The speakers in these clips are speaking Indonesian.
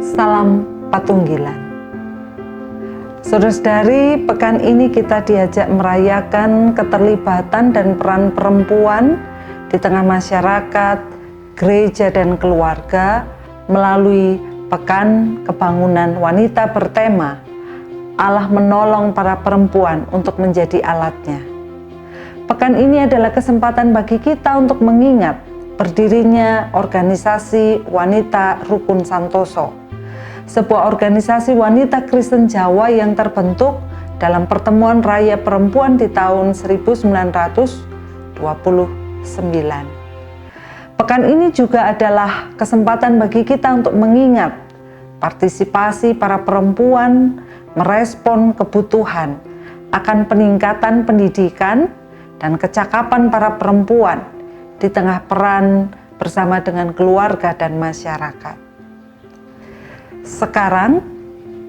Salam Patunggilan. Saudara-saudari, pekan ini kita diajak merayakan keterlibatan dan peran perempuan di tengah masyarakat, gereja dan keluarga melalui Pekan Kebangunan Wanita bertema Allah menolong para perempuan untuk menjadi alatnya. Pekan ini adalah kesempatan bagi kita untuk mengingat berdirinya organisasi Wanita Rukun Santoso, sebuah organisasi wanita Kristen Jawa yang terbentuk dalam pertemuan raya perempuan di tahun 1929. Pekan ini juga adalah kesempatan bagi kita untuk mengingat partisipasi para perempuan merespon kebutuhan akan peningkatan pendidikan dan kecakapan para perempuan di tengah peran bersama dengan keluarga dan masyarakat. Sekarang,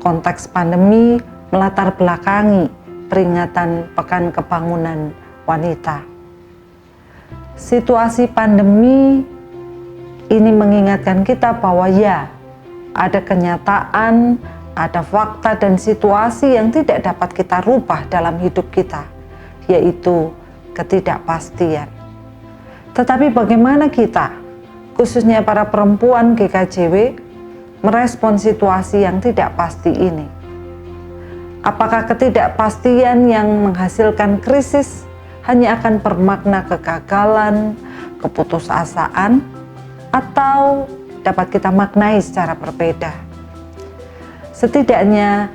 konteks pandemi melatar belakangi peringatan Pekan Kebangunan Wanita. Situasi pandemi ini mengingatkan kita bahwa ada kenyataan, ada fakta dan situasi yang tidak dapat kita rubah dalam hidup kita, yaitu ketidakpastian. Tetapi bagaimana kita, khususnya para perempuan GKJW, merespon situasi yang tidak pasti ini? Apakah ketidakpastian yang menghasilkan krisis hanya akan bermakna kegagalan, keputusasaan, atau dapat kita maknai secara berbeda? Setidaknya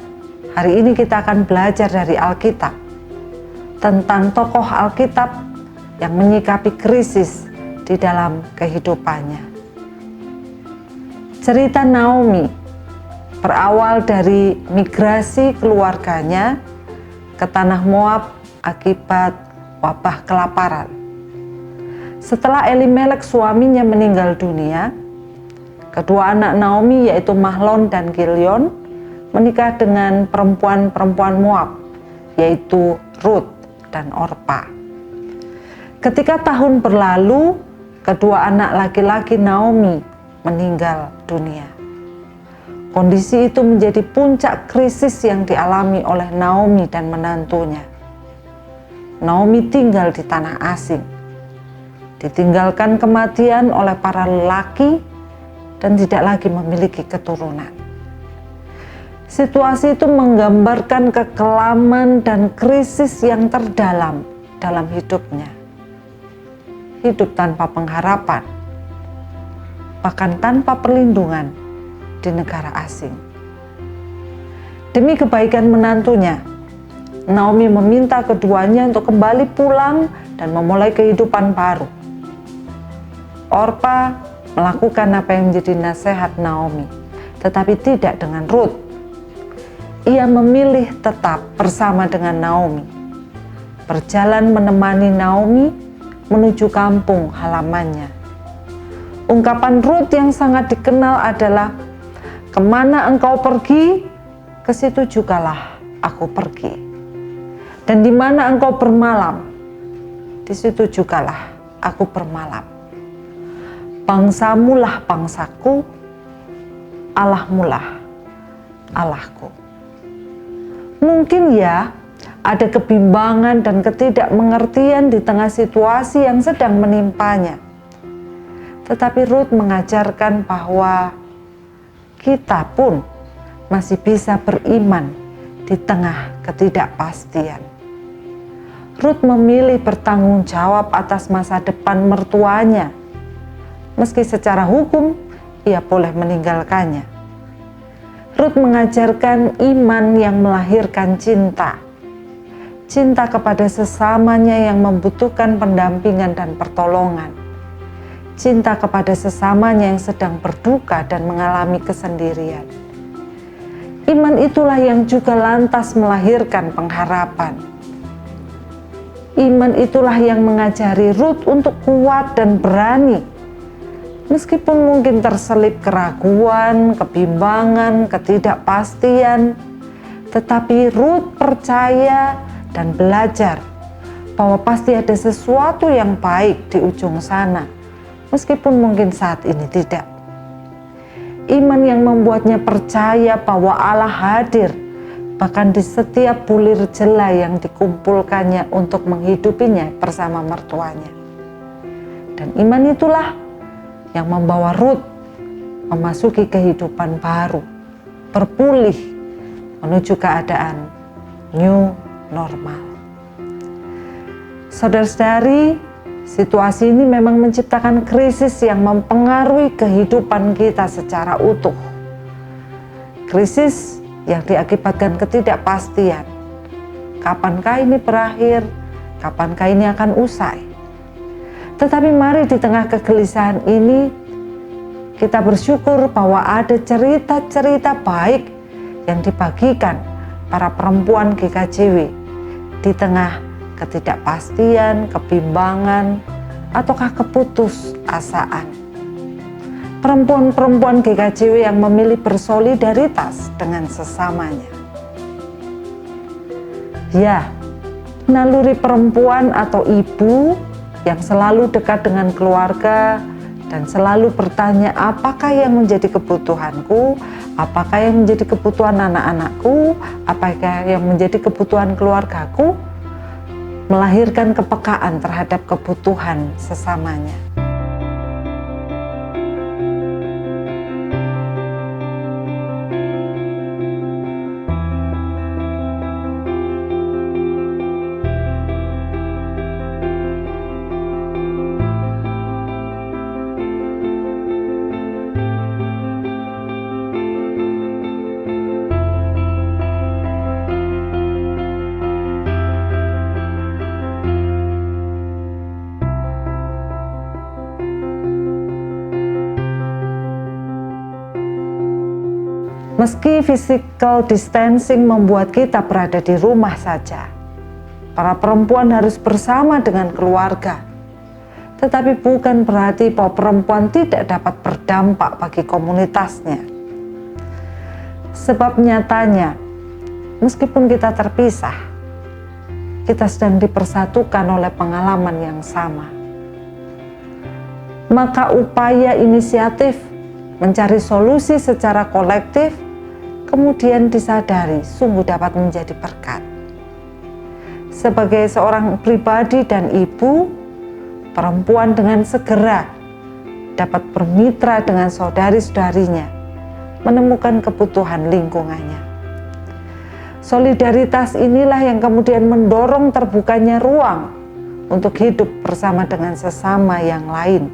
hari ini kita akan belajar dari Alkitab tentang tokoh Alkitab yang menyikapi krisis di dalam kehidupannya. Cerita Naomi berawal dari migrasi keluarganya ke tanah Moab akibat wabah kelaparan. Setelah Elimelek suaminya meninggal dunia, kedua anak Naomi yaitu Mahlon dan Kilion menikah dengan perempuan-perempuan Moab, yaitu Ruth dan Orpa. Ketika tahun berlalu, kedua anak laki-laki Naomi meninggal dunia. Kondisi itu menjadi puncak krisis yang dialami oleh Naomi dan menantunya. Naomi tinggal di tanah asing, ditinggalkan kematian oleh para lelaki dan tidak lagi memiliki keturunan. Situasi itu menggambarkan kekelaman dan krisis yang terdalam dalam hidupnya. Hidup tanpa pengharapan, bahkan tanpa perlindungan di negara asing. Demi kebaikan menantunya, Naomi meminta keduanya untuk kembali pulang dan memulai kehidupan baru. Orpa melakukan apa yang menjadi nasihat Naomi, tetapi tidak dengan Ruth. Ia memilih tetap bersama dengan Naomi, berjalan menemani Naomi menuju kampung halamannya. Ungkapan Ruth yang sangat dikenal adalah, "Kemana engkau pergi, ke situ jugalah aku pergi. Dan di mana engkau bermalam, di situ jugalah aku bermalam. Bangsamulah bangsaku, Allahmulah Allahku." Mungkin ada kebimbangan dan ketidakmengertian di tengah situasi yang sedang menimpanya. Tetapi Ruth mengajarkan bahwa kita pun masih bisa beriman di tengah ketidakpastian. Ruth memilih bertanggung jawab atas masa depan mertuanya, meski secara hukum ia boleh meninggalkannya. Ruth mengajarkan iman yang melahirkan cinta. Cinta kepada sesamanya yang membutuhkan pendampingan dan pertolongan. Cinta kepada sesamanya yang sedang berduka dan mengalami kesendirian. Iman itulah yang juga lantas melahirkan pengharapan. Iman itulah yang mengajari Ruth untuk kuat dan berani, meskipun mungkin terselip keraguan, kebimbangan, ketidakpastian, tetapi Ruth percaya dan belajar bahwa pasti ada sesuatu yang baik di ujung sana, meskipun mungkin saat ini tidak. Iman yang membuatnya percaya bahwa Allah hadir bahkan di setiap bulir jela yang dikumpulkannya untuk menghidupinya bersama mertuanya. Dan iman itulah yang membawa Ruth memasuki kehidupan baru, berpulih menuju keadaan new normal. Saudara-saudari, situasi ini memang menciptakan krisis yang mempengaruhi kehidupan kita secara utuh. Krisis yang diakibatkan ketidakpastian. Kapankah ini berakhir? Kapankah ini akan usai? Tetapi mari di tengah kegelisahan ini, kita bersyukur bahwa ada cerita-cerita baik yang dibagikan para perempuan GKJW di tengah ketidakpastian, kebimbangan, ataukah keputusasaan. Perempuan-perempuan GKJW yang memilih bersolidaritas dengan sesamanya. Ya, naluri perempuan atau ibu yang selalu dekat dengan keluarga dan selalu bertanya apakah yang menjadi kebutuhanku, apakah yang menjadi kebutuhan anak-anakku, apakah yang menjadi kebutuhan keluargaku, melahirkan kepekaan terhadap kebutuhan sesamanya. Meski physical distancing membuat kita berada di rumah saja, para perempuan harus bersama dengan keluarga. Tetapi bukan berarti bahwa perempuan tidak dapat berdampak bagi komunitasnya. Sebab nyatanya, meskipun kita terpisah, kita sedang dipersatukan oleh pengalaman yang sama. Maka upaya inisiatif mencari solusi secara kolektif kemudian disadari sungguh dapat menjadi berkat. Sebagai seorang pribadi dan ibu, perempuan dengan segera dapat bermitra dengan saudari-saudarinya, menemukan kebutuhan lingkungannya. Solidaritas inilah yang kemudian mendorong terbukanya ruang untuk hidup bersama dengan sesama yang lain.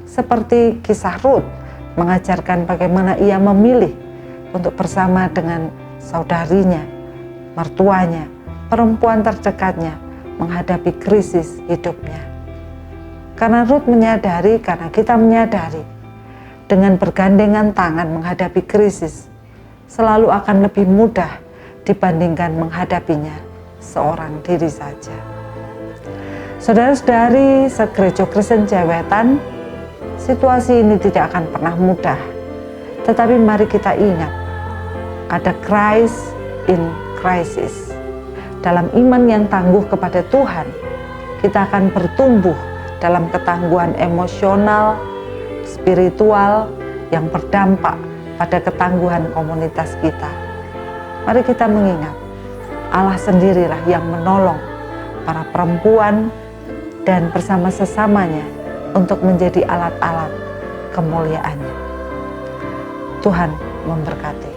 Seperti kisah Ruth mengajarkan bagaimana ia memilih untuk bersama dengan saudarinya, mertuanya, perempuan terdekatnya menghadapi krisis hidupnya. Karena Ruth menyadari, karena kita menyadari, dengan bergandengan tangan menghadapi krisis selalu akan lebih mudah dibandingkan menghadapinya seorang diri saja. Saudara-saudari segereja Kristen Jewetan, situasi ini tidak akan pernah mudah. Tetapi mari kita ingat, ada Christ in crisis. Dalam iman yang tangguh kepada Tuhan, kita akan bertumbuh dalam ketangguhan emosional, spiritual yang berdampak pada ketangguhan komunitas kita. Mari kita mengingat, Allah sendirilah yang menolong para perempuan dan bersama sesamanya untuk menjadi alat-alat kemuliaannya. Tuhan memberkati.